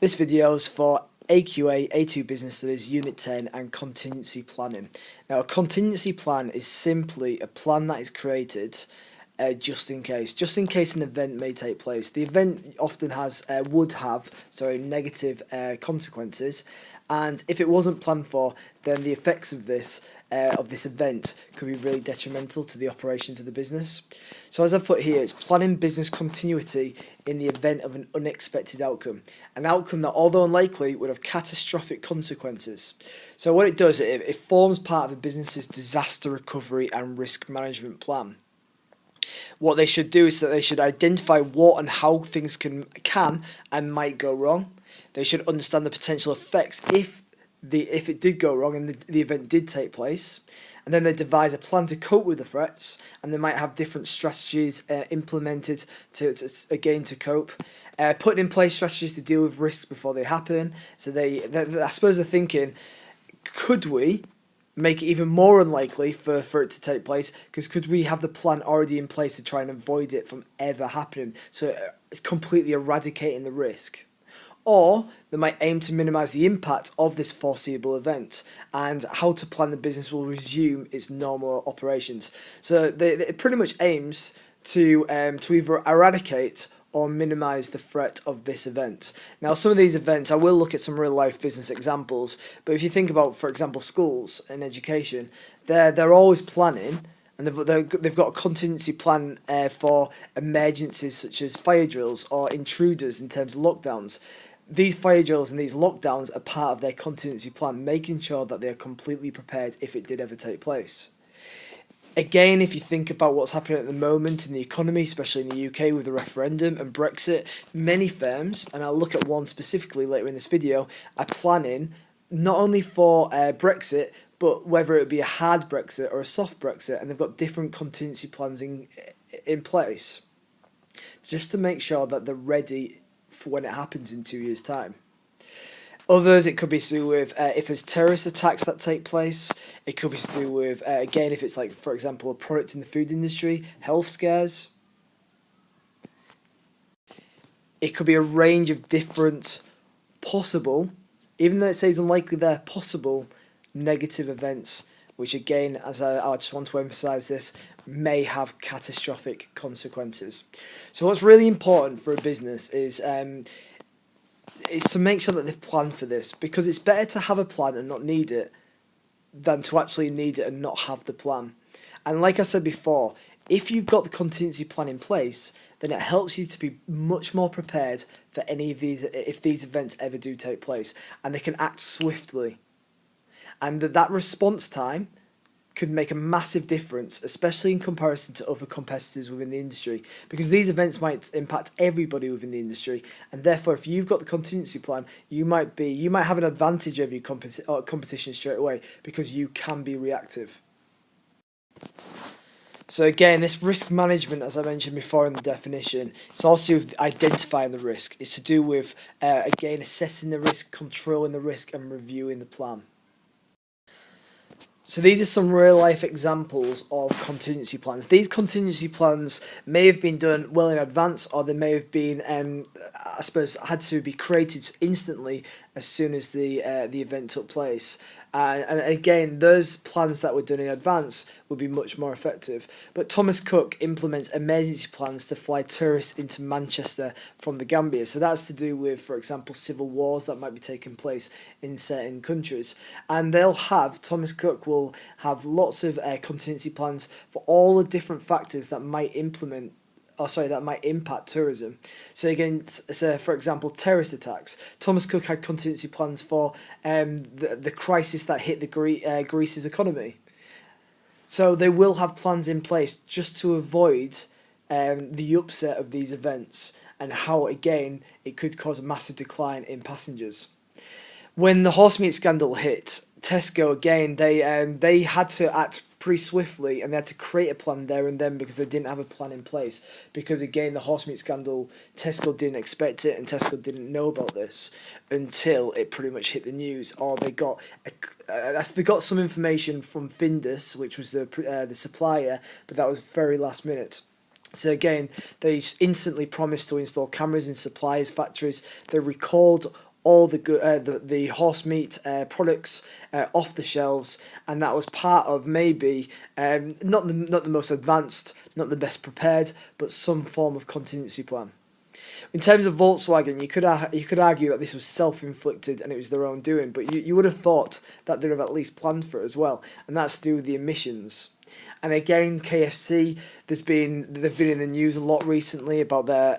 This video is for AQA A2 Business Studies Unit 10 and Contingency Planning. Now, a contingency plan is simply a plan that is created just in case an event may take place. The event often would have negative consequences, and if it wasn't planned for, then the effects of this event could be really detrimental to the operations of the business. So as I've put here, it's planning business continuity in the event of an unexpected outcome. An outcome that, although unlikely, would have catastrophic consequences. So what it does, it forms part of a business's disaster recovery and risk management plan. What they should do is that they should identify what and how things can and might go wrong. They should understand the potential effects if it did go wrong and the event did take place, and then they devise a plan to cope with the threats, and they might have different strategies implemented to cope, putting in place strategies to deal with risks before they happen. So I suppose they're thinking, could we make it even more unlikely for it to take place? Because could we have the plan already in place to try and avoid it from ever happening, so completely eradicating the risk? Or they might aim to minimise the impact of this foreseeable event and how to plan the business will resume its normal operations. So it pretty much aims to either eradicate or minimise the threat of this event. Now, some of these events, I will look at some real life business examples, but if you think about, for example, schools and education, they're always planning, and they've got a contingency plan for emergencies such as fire drills or intruders in terms of lockdowns. These fire drills and these lockdowns are part of their contingency plan, making sure that they are completely prepared if it did ever take place. Again, if you think about what's happening at the moment in the economy, especially in the UK with the referendum and Brexit, many firms, and I'll look at one specifically later in this video, are planning not only for Brexit, but whether it be a hard Brexit or a soft Brexit, and they've got different contingency plans in place just to make sure that they're ready for when it happens in 2 years' time. Others, it could be to do with if there's terrorist attacks that take place. It could be to do with, again, if it's like, for example, a product in the food industry, health scares. It could be a range of different possible, even though it says unlikely, they're possible negative events, which again, as I just want to emphasise this, may have catastrophic consequences. So what's really important for a business is to make sure that they've planned for this, because it's better to have a plan and not need it than to actually need it and not have the plan. And like I said before, if you've got the contingency plan in place, then it helps you to be much more prepared for any of these, if these events ever do take place, and they can act swiftly. And that response time could make a massive difference, especially in comparison to other competitors within the industry, because these events might impact everybody within the industry, and therefore if you've got the contingency plan, you might have an advantage over your competition straight away, because you can be reactive. So again, this risk management, as I mentioned before in the definition, it's also with identifying the risk. It's to do with again assessing the risk, controlling the risk, and reviewing the plan. So these are some real life examples of contingency plans. These contingency plans may have been done well in advance, or they may have been, I suppose, had to be created instantly as soon as the event took place. And again, those plans that were done in advance would be much more effective. But Thomas Cook implements emergency plans to fly tourists into Manchester from the Gambia. So that's to do with, for example, civil wars that might be taking place in certain countries. And Thomas Cook will have lots of contingency plans for all the different factors that might impact tourism. So again, for example, terrorist attacks. Thomas Cook had contingency plans for the crisis that hit Greece's economy. So they will have plans in place just to avoid the upset of these events, and how, again, it could cause a massive decline in passengers. When the horse meat scandal hit, Tesco, again, they had to act pretty swiftly, and they had to create a plan there and then, because they didn't have a plan in place. Because again, the horse meat scandal, Tesco didn't expect it, and Tesco didn't know about this until it pretty much hit the news, or they got some information from Findus, which was the supplier, but that was very last minute. So again, they instantly promised to install cameras in suppliers' factories. They recalled all the horse meat products off the shelves, and that was part of maybe not the most advanced, not the best prepared, but some form of contingency plan. In terms of Volkswagen, you could argue that this was self-inflicted and it was their own doing, but you would have thought that they'd have at least planned for it as well, and that's to do with the emissions. And again, KFC, they've been in the news a lot recently about their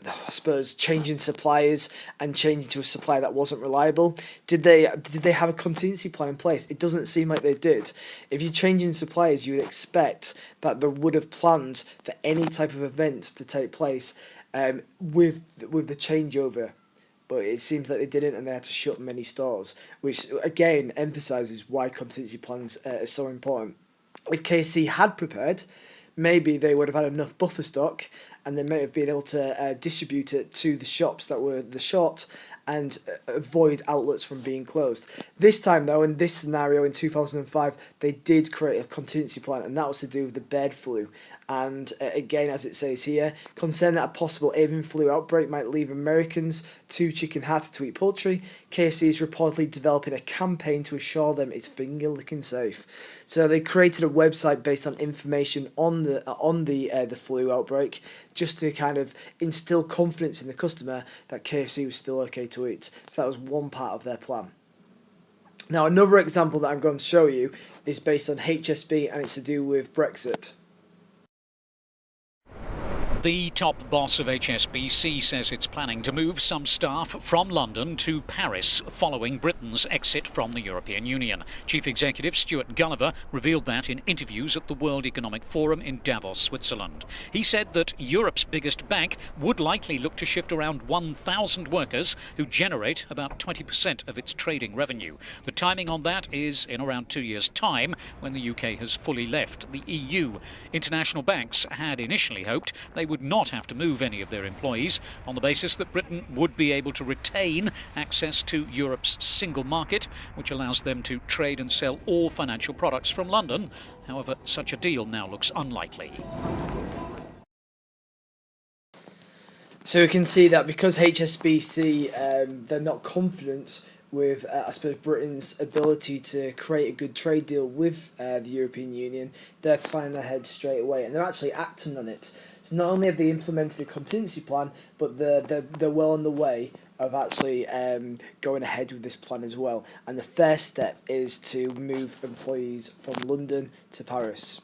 I suppose changing suppliers and changing to a supplier that wasn't reliable. Did they have a contingency plan in place? It doesn't seem like they did. If you're changing suppliers, you would expect that they would have planned for any type of event to take place with the changeover. But it seems like they didn't, and they had to shut many stores, which again emphasises why contingency plans are so important. If KFC had prepared, maybe they would have had enough buffer stock, and they may have been able to distribute it to the shops that were the short and avoid outlets from being closed. This time, though, in this scenario in 2005, they did create a contingency plan, and that was to do with the bird flu. And again, as it says here, concerned that a possible avian flu outbreak might leave Americans too chicken-hearted to eat poultry, KFC is reportedly developing a campaign to assure them it's finger-licking safe. So they created a website based on information on the flu outbreak, just to kind of instill confidence in the customer that KFC was still okay to eat. So that was one part of their plan. Now, another example that I'm going to show you is based on HSB, and it's to do with Brexit. The top boss of HSBC says it's planning to move some staff from London to Paris following Britain's exit from the European Union. Chief Executive Stuart Gulliver revealed that in interviews at the World Economic Forum in Davos, Switzerland. He said that Europe's biggest bank would likely look to shift around 1,000 workers who generate about 20% of its trading revenue. The timing on that is in around 2 years' time, when the UK has fully left the EU. International banks had initially hoped they would not have to move any of their employees on the basis that Britain would be able to retain access to Europe's single market, which allows them to trade and sell all financial products from London. However, such a deal now looks unlikely. So we can see that because HSBC, they're not confident with, I suppose, Britain's ability to create a good trade deal with the European Union, they're planning ahead straight away, and they're actually acting on it. So not only have they implemented a contingency plan, but they're well on the way of actually going ahead with this plan as well. And the first step is to move employees from London to Paris.